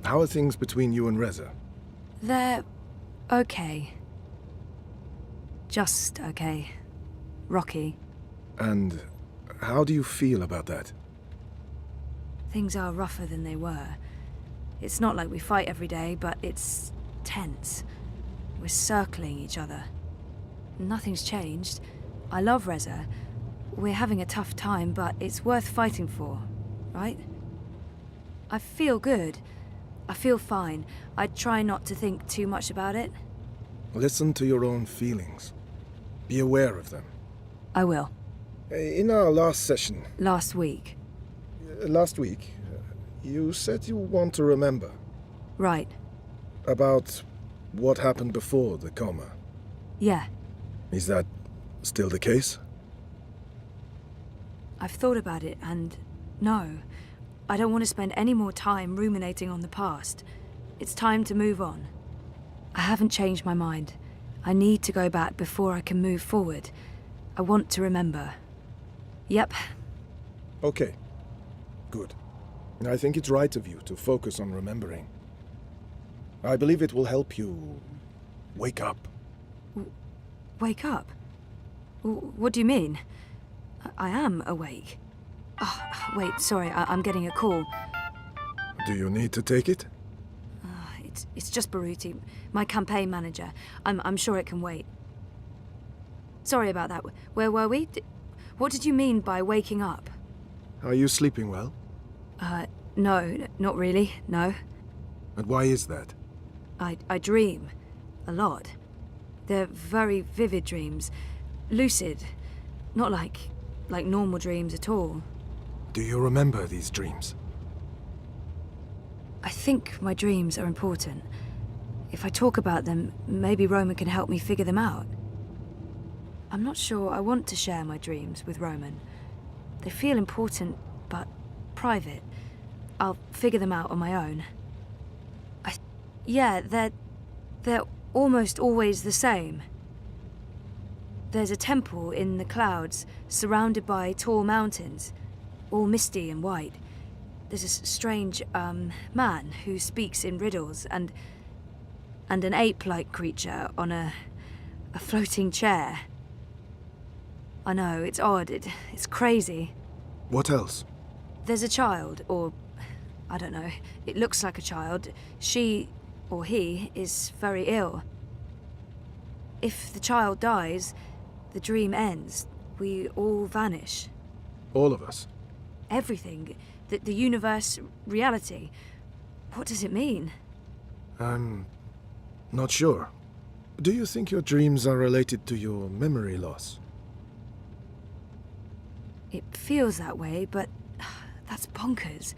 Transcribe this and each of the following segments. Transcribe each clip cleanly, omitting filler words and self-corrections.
How are things between you and Reza? They're okay. Just okay. Rocky. And how do you feel about that? Things are rougher than they were. It's not like we fight every day, but it's tense. We're circling each other. Nothing's changed. I love Reza. We're having a tough time, but it's worth fighting for, right? I feel good. I feel fine. I try not to think too much about it. Listen to your own feelings. Be aware of them. I will. In our last session... Last week. Last week, you said you want to remember. Right. About what happened before the coma. Yeah. Is that still the case? I've thought about it, and no. I don't want to spend any more time ruminating on the past. It's time to move on. I haven't changed my mind. I need to go back before I can move forward. I want to remember. Yep. Okay. Good. I think it's right of you to focus on remembering. I believe it will help you wake up. Wake up? What do you mean? I am awake. Oh, wait, sorry, I'm getting a call. Do you need to take it? It's just Baruti, my campaign manager. I'm sure it can wait. Sorry about that. Where were we? What did you mean by waking up? Are you sleeping well? No, not really, no. And why is that? I dream. A lot. They're very vivid dreams. Lucid. Not like normal dreams at all. Do you remember these dreams? I think my dreams are important. If I talk about them, maybe Roman can help me figure them out. I'm not sure I want to share my dreams with Roman. They feel important, but private. I'll figure them out on my own. Yeah, they're almost always the same. There's a temple in the clouds, surrounded by tall mountains, all misty and white. There's a strange, man who speaks in riddles, and an ape-like creature on a floating chair. I know, it's odd, it's crazy. What else? There's a child, or I don't know, it looks like a child. She, or he, is very ill. If the child dies, the dream ends. We all vanish. All of us? Everything. The universe, reality. What does it mean? I'm not sure. Do you think your dreams are related to your memory loss? It feels that way, but that's bonkers.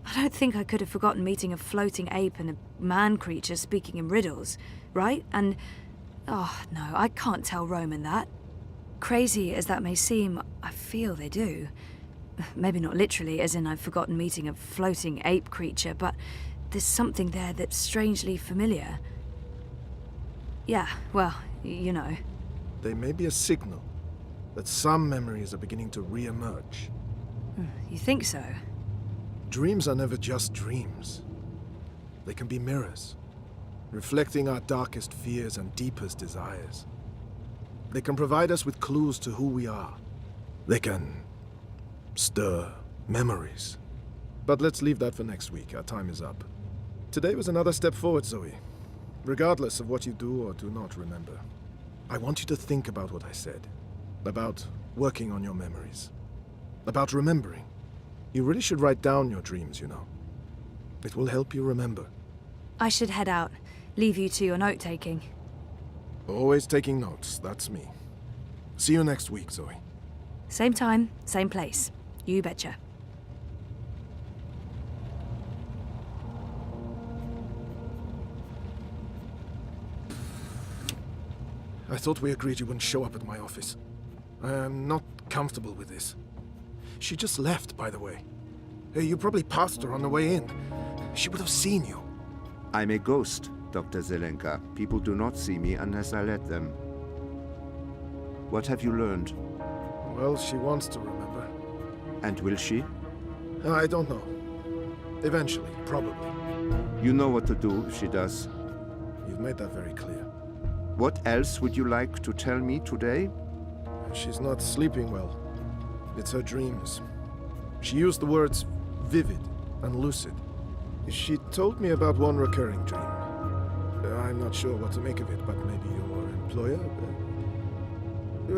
I don't think I could have forgotten meeting a floating ape and a man creature speaking in riddles, right? And, oh no, I can't tell Roman that. Crazy as that may seem, I feel they do. Maybe not literally, as in I've forgotten meeting a floating ape creature, but there's something there that's strangely familiar. Yeah, well, you know. They may be a signal that some memories are beginning to re-emerge. You think so? Dreams are never just dreams. They can be mirrors, reflecting our darkest fears and deepest desires. They can provide us with clues to who we are. They can stir memories. But let's leave that for next week. Our time is up. Today was another step forward, Zoe. Regardless of what you do or do not remember, I want you to think about what I said. About working on your memories. About remembering. You really should write down your dreams, you know. It will help you remember. I should head out. Leave you to your note-taking. Always taking notes, that's me. See you next week, Zoe. Same time, same place. You betcha. I thought we agreed you wouldn't show up at my office. I am not comfortable with this. She just left, by the way. Hey, you probably passed her on the way in. She would have seen you. I'm a ghost, Dr. Zelenka. People do not see me unless I let them. What have you learned? Well, she wants to remember. And will she? I don't know. Eventually, probably. You know what to do if she does. You've made that very clear. What else would you like to tell me today? She's not sleeping well. It's her dreams. She used the words vivid and lucid. She told me about one recurring dream. I'm not sure what to make of it, but maybe your employer?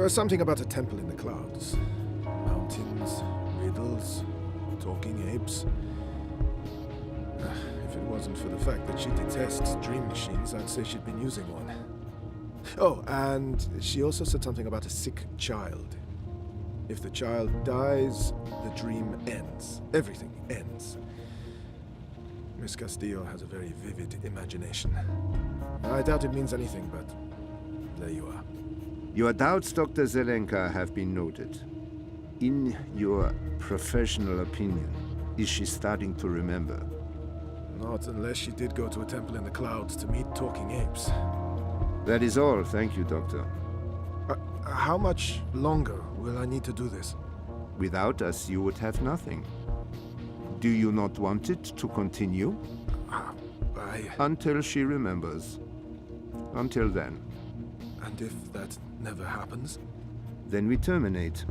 Something about a temple in the clouds. Mountains, riddles, talking apes. If it wasn't for the fact that she detests dream machines, I'd say she'd been using one. Oh, and she also said something about a sick child. If the child dies, the dream ends. Everything ends. Miss Castillo has a very vivid imagination. I doubt it means anything, but there you are. Your doubts, Dr. Zelenka, have been noted. In your professional opinion, is she starting to remember? Not unless she did go to a temple in the clouds to meet talking apes. That is all. Thank you, Doctor. How much longer will I need to do this? Without us, you would have nothing. Do you not want it to continue? Until she remembers. Until then. And if that never happens? Then we terminate.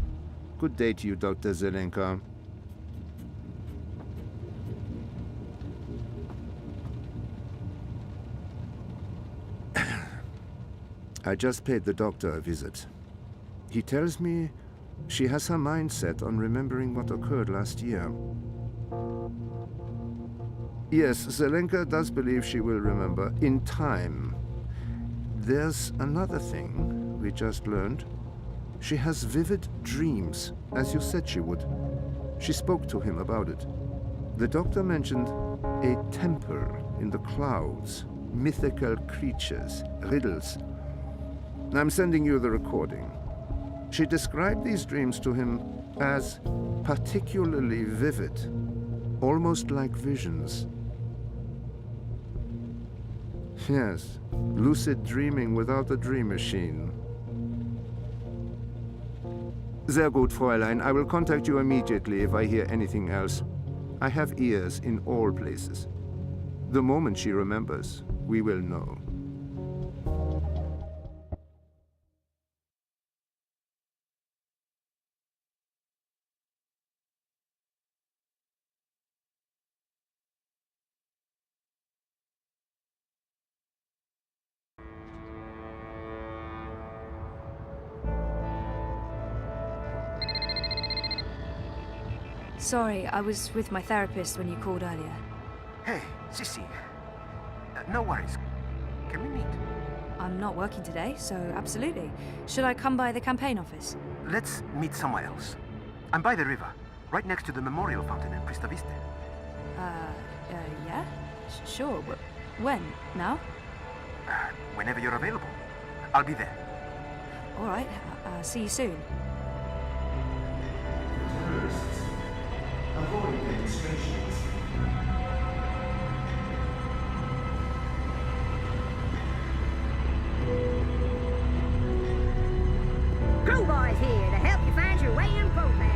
Good day to you, Dr. Zelenka. I just paid the doctor a visit. He tells me she has her mind set on remembering what occurred last year. Yes, Zelenka does believe she will remember in time. There's another thing we just learned. She has vivid dreams, as you said she would. She spoke to him about it. The doctor mentioned a temple in the clouds, mythical creatures, riddles. I'm sending you the recording. She described these dreams to him as particularly vivid, almost like visions. Yes, lucid dreaming without a dream machine. Sehr gut, Fräulein. I will contact you immediately if I hear anything else. I have ears in all places. The moment she remembers, we will know. Sorry, I was with my therapist when you called earlier. Hey, Sissy. No worries. Can we meet? I'm not working today, so absolutely. Should I come by the campaign office? Let's meet somewhere else. I'm by the river, right next to the memorial fountain in Prista Vista. Yeah? Sure. When? Now? Whenever you're available. I'll be there. All right. See you soon. Avoid demonstrations. Crowboy's here to help you find your way in Propass.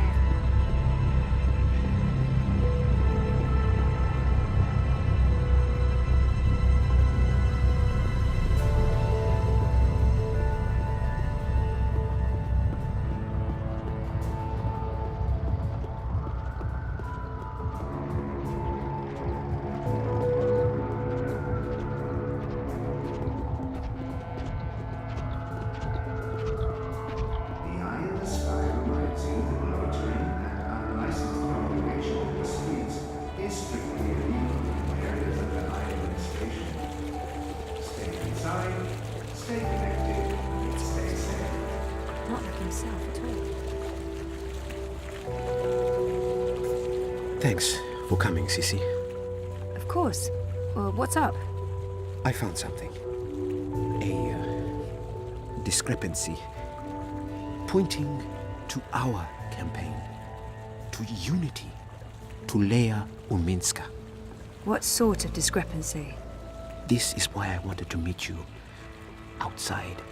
Not like himself at all. Thanks for coming, Sissy. Of course. Well, what's up? I found something. A discrepancy pointing to our campaign, to unity, to Leia Uminska. What sort of discrepancy? This is why I wanted to meet you outside.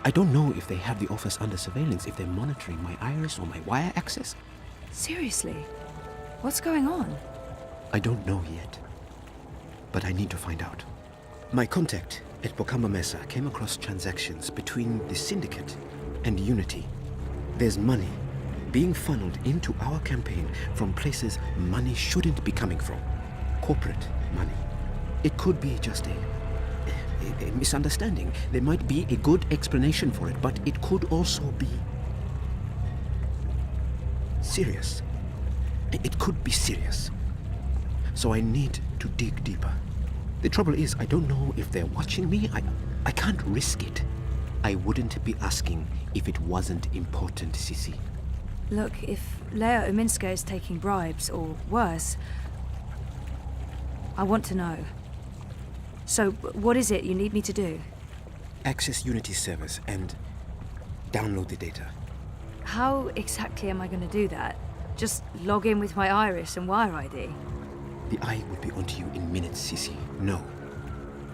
I don't know if they have the office under surveillance, if they're monitoring my iris or my wire access. Seriously? What's going on? I don't know yet. But I need to find out. My contact at Bokamba Mesa came across transactions between the Syndicate and Unity. There's money being funneled into our campaign from places money shouldn't be coming from. Corporate money. It could be just a misunderstanding. There might be a good explanation for it, but it could also be serious. It could be serious. So I need to dig deeper. The trouble is, I don't know if they're watching me. I can't risk it. I wouldn't be asking if it wasn't important, Sissy. Look, if Leia Uminska is taking bribes, or worse, I want to know. So, what is it you need me to do? Access Unity servers and download the data. How exactly am I going to do that? Just log in with my iris and wire ID? The eye will be onto you in minutes, Sissy. No.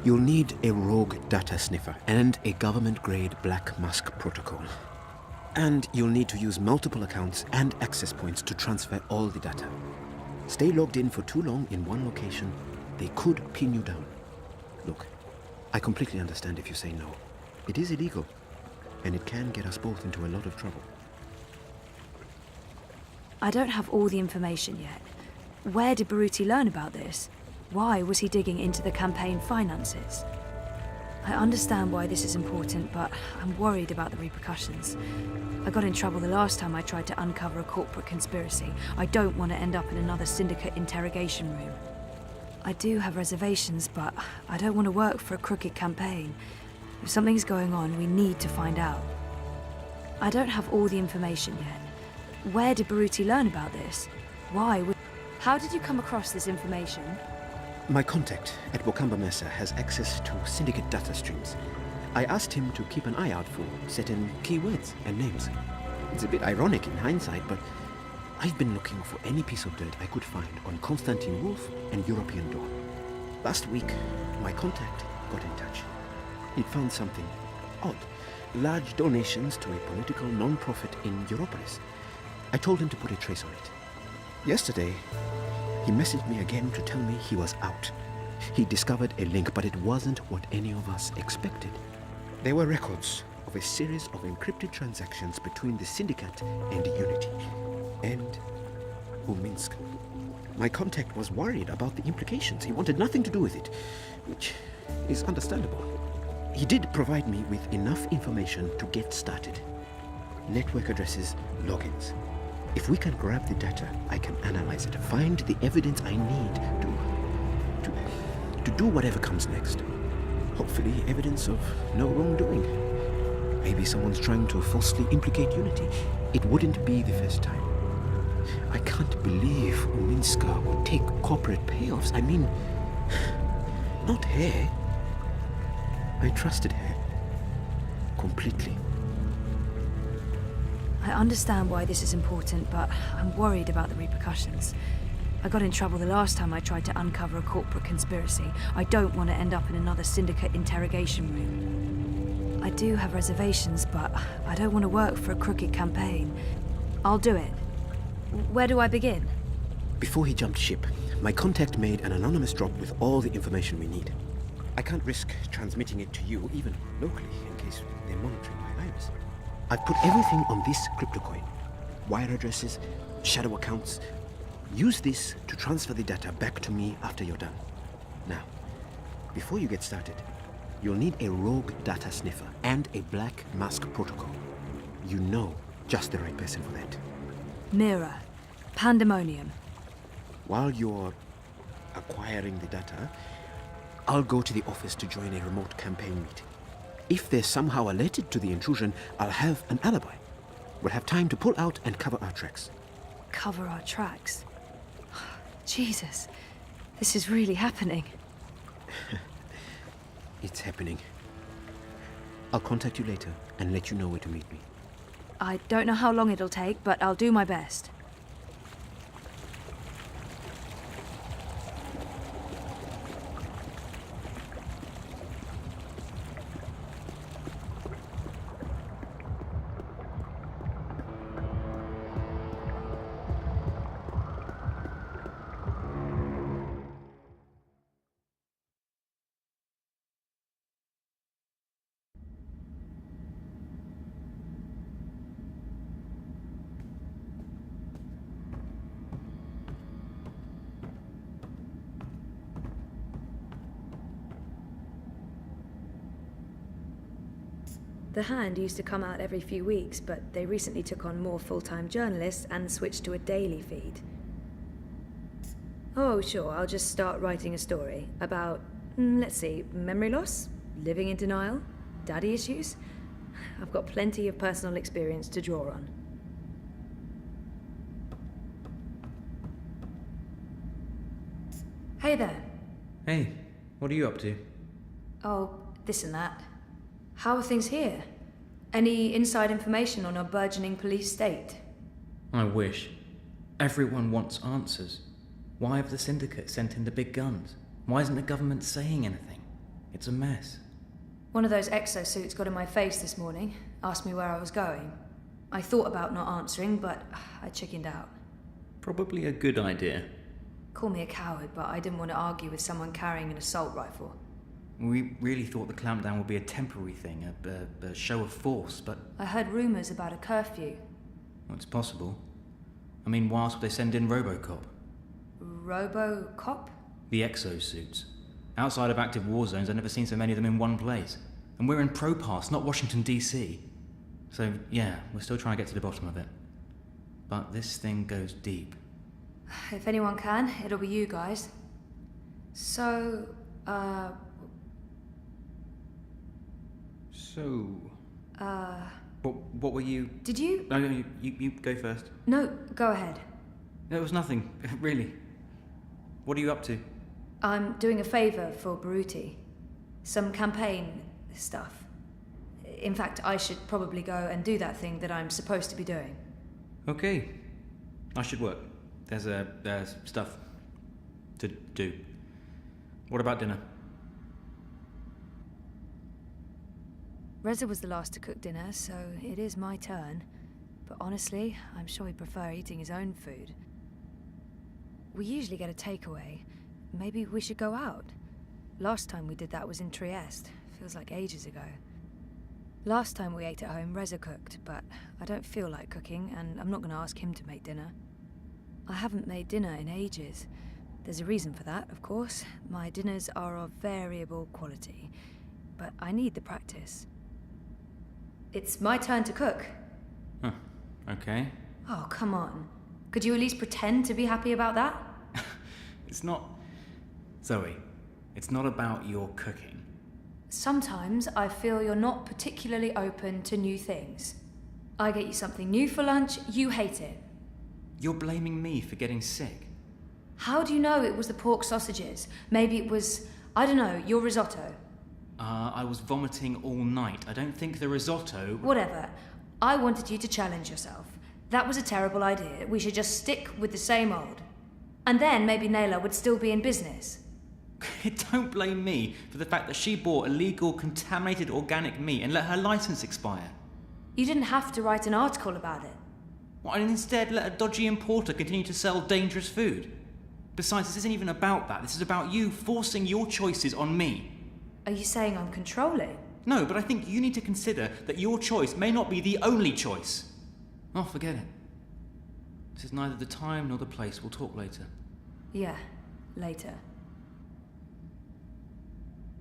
You'll need a rogue data sniffer and a government-grade Black Mask protocol. And you'll need to use multiple accounts and access points to transfer all the data. Stay logged in for too long in one location, they could pin you down. Look, I completely understand if you say no. It is illegal, and it can get us both into a lot of trouble. I don't have all the information yet. Where did Baruti learn about this? Why was he digging into the campaign finances? I understand why this is important, but I'm worried about the repercussions. I got in trouble the last time I tried to uncover a corporate conspiracy. I don't want to end up in another syndicate interrogation room. I do have reservations, but I don't want to work for a crooked campaign. If something's going on, we need to find out. I don't have all the information yet. Where did Baruti learn about this? Why would... How did you come across this information? My contact at Bokamba Mesa has access to Syndicate data streams. I asked him to keep an eye out for certain keywords and names. It's a bit ironic in hindsight, but I've been looking for any piece of dirt I could find on Constantine Wolf and European Dawn. Last week, my contact got in touch. He'd found something odd. Large donations to a political non-profit in Europolis. I told him to put a trace on it. Yesterday, he messaged me again to tell me he was out. He discovered a link, but it wasn't what any of us expected. There were records of a series of encrypted transactions between the Syndicate and Unity, and Uminsk. My contact was worried about the implications. He wanted nothing to do with it, which is understandable. He did provide me with enough information to get started. Network addresses, logins. If we can grab the data, I can analyze it, find the evidence I need to do whatever comes next. Hopefully evidence of no wrongdoing. Maybe someone's trying to falsely implicate Unity. It wouldn't be the first time. I can't believe Uminska would take corporate payoffs. I mean, not her. I trusted her completely. I understand why this is important, but I'm worried about the repercussions. I got in trouble the last time I tried to uncover a corporate conspiracy. I don't want to end up in another syndicate interrogation room. I do have reservations, but I don't want to work for a crooked campaign. I'll do it. Where do I begin? Before he jumped ship, my contact made an anonymous drop with all the information we need. I can't risk transmitting it to you, even locally, in case they're monitoring my iris. I've put everything on this crypto coin. Wire addresses, shadow accounts. Use this to transfer the data back to me after you're done. Now, before you get started, you'll need a rogue data sniffer and a Black Mask protocol. You know just the right person for that. Mirror. Pandemonium. While you're acquiring the data, I'll go to the office to join a remote campaign meeting. If they're somehow alerted to the intrusion, I'll have an alibi. We'll have time to pull out and cover our tracks. Cover our tracks? Jesus, this is really happening. It's happening. I'll contact you later and let you know where to meet me. I don't know how long it'll take, but I'll do my best. The Hand used to come out every few weeks, but they recently took on more full-time journalists and switched to a daily feed. Oh, sure, I'll just start writing a story about, let's see, memory loss, living in denial, daddy issues. I've got plenty of personal experience to draw on. Hey there. Hey, what are you up to? Oh, this and that. How are things here? Any inside information on our burgeoning police state? I wish. Everyone wants answers. Why have the Syndicate sent in the big guns? Why isn't the government saying anything? It's a mess. One of those exosuits got in my face this morning, asked me where I was going. I thought about not answering, but I chickened out. Probably a good idea. Call me a coward, but I didn't want to argue with someone carrying an assault rifle. We really thought the clampdown would be a temporary thing, a show of force, but... I heard rumours about a curfew. Well, it's possible. I mean, why else would they send in Robocop? Robocop? The exosuits. Outside of active war zones, I've never seen so many of them in one place. And we're in Propass, not Washington, D.C. So, yeah, we're still trying to get to the bottom of it. But this thing goes deep. If anyone can, it'll be you guys. So, What were you... Did you? No, you go first. No, go ahead. No, it was nothing, really. What are you up to? I'm doing a favour for Baruti. Some campaign stuff. In fact, I should probably go and do that thing that I'm supposed to be doing. Okay. I should work. There's stuff to do. What about dinner? Reza was the last to cook dinner, so it is my turn. But honestly, I'm sure he'd prefer eating his own food. We usually get a takeaway. Maybe we should go out. Last time we did that was in Trieste. Feels like ages ago. Last time we ate at home, Reza cooked, but I don't feel like cooking, and I'm not going to ask him to make dinner. I haven't made dinner in ages. There's a reason for that, of course. My dinners are of variable quality, but I need the practice. It's my turn to cook. Huh. Okay. Oh, come on. Could you at least pretend to be happy about that? It's not... Zoe, it's not about your cooking. Sometimes I feel you're not particularly open to new things. I get you something new for lunch, you hate it. You're blaming me for getting sick. How do you know it was the pork sausages? Maybe it was, I don't know, your risotto. I was vomiting all night. I don't think the risotto... Whatever. I wanted you to challenge yourself. That was a terrible idea. We should just stick with the same old. And then maybe Naila would still be in business. Don't blame me for the fact that she bought illegal, contaminated organic meat and let her license expire. You didn't have to write an article about it. Why and instead let a dodgy importer continue to sell dangerous food? Besides, this isn't even about that. This is about you forcing your choices on me. Are you saying I'm controlling? No, but I think you need to consider that your choice may not be the only choice. Oh, forget it. This is neither the time nor the place. We'll talk later. Yeah, later.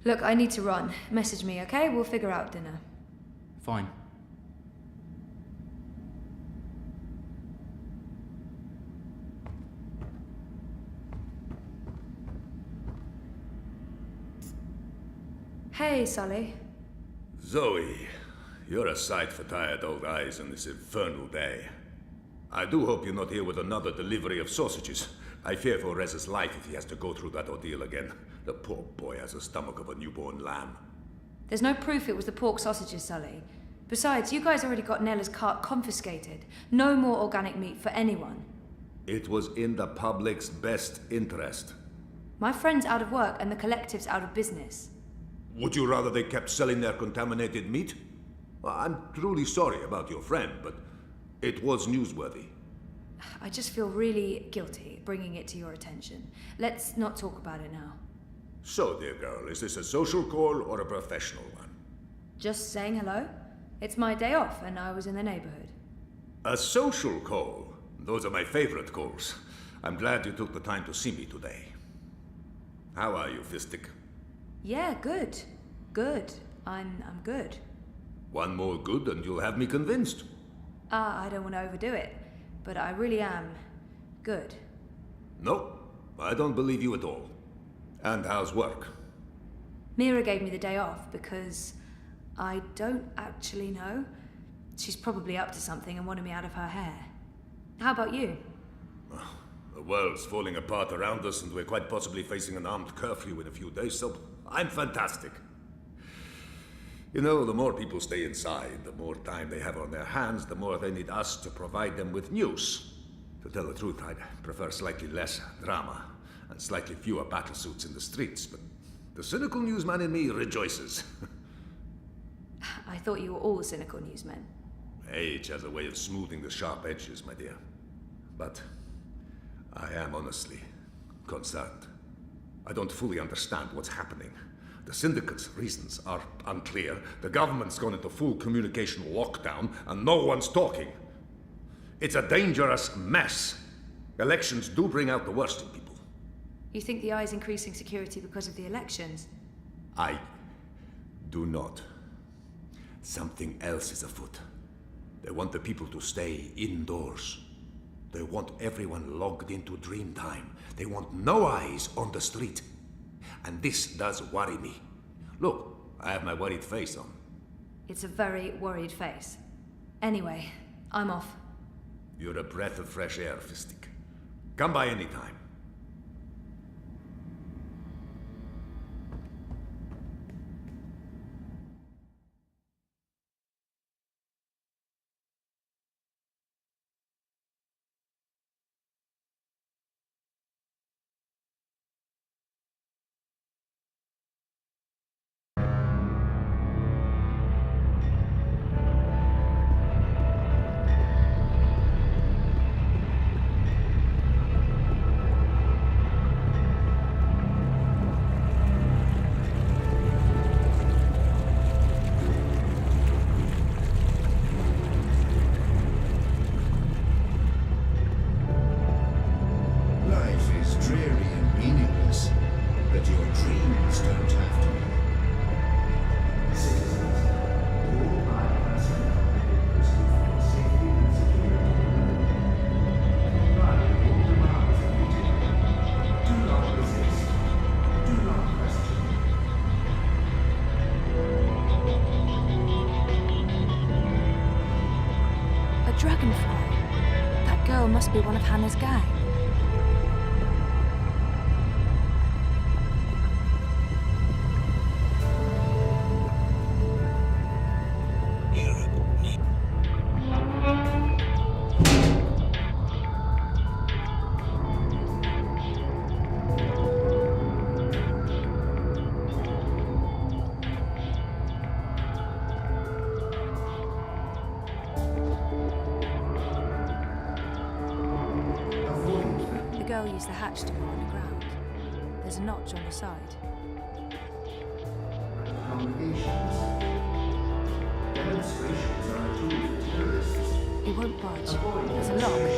Look, I need to run. Message me, okay? We'll figure out dinner. Fine. Hey, Sully. Zoe, you're a sight for tired old eyes on this infernal day. I do hope you're not here with another delivery of sausages. I fear for Reza's life if he has to go through that ordeal again. The poor boy has the stomach of a newborn lamb. There's no proof it was the pork sausages, Sully. Besides, you guys already got Nella's cart confiscated. No more organic meat for anyone. It was in the public's best interest. My friend's out of work and the collective's out of business. Would you rather they kept selling their contaminated meat? Well, I'm truly sorry about your friend, but it was newsworthy. I just feel really guilty bringing it to your attention. Let's not talk about it now. So, dear girl, is this a social call or a professional one? Just saying hello. It's my day off and I was in the neighborhood. A social call? Those are my favorite calls. I'm glad you took the time to see me today. How are you, Fistic? Yeah, good. Good. I'm good. One more good and you'll have me convinced. I don't want to overdo it, but I really am good. No, I don't believe you at all. And how's work? Mira gave me the day off because I don't actually know. She's probably up to something and wanted me out of her hair. How about you? The world's falling apart around us and we're quite possibly facing an armed curfew in a few days, so I'm fantastic. You know, the more people stay inside, the more time they have on their hands, the more they need us to provide them with news. To tell the truth, I'd prefer slightly less drama and slightly fewer battlesuits in the streets, but the cynical newsman in me rejoices. I thought you were all cynical newsmen. Age has a way of smoothing the sharp edges, my dear. But I am honestly concerned. I don't fully understand what's happening. The syndicate's reasons are unclear. The government's gone into full communication lockdown, and no one's talking. It's a dangerous mess. Elections do bring out the worst in people. You think the Eye's increasing security because of the elections? I do not. Something else is afoot. They want the people to stay indoors. They want everyone logged into dream time. They want no eyes on the street. And this does worry me. Look, I have my worried face on. It's a very worried face. Anyway, I'm off. You're a breath of fresh air, Fistic. Come by any time. Dragonfly. That girl must be one of Hannah's gang. Use the hatch to go underground. There's a notch on the side. Demonstrations are a tool for terrorists. It won't budge. There's a lock.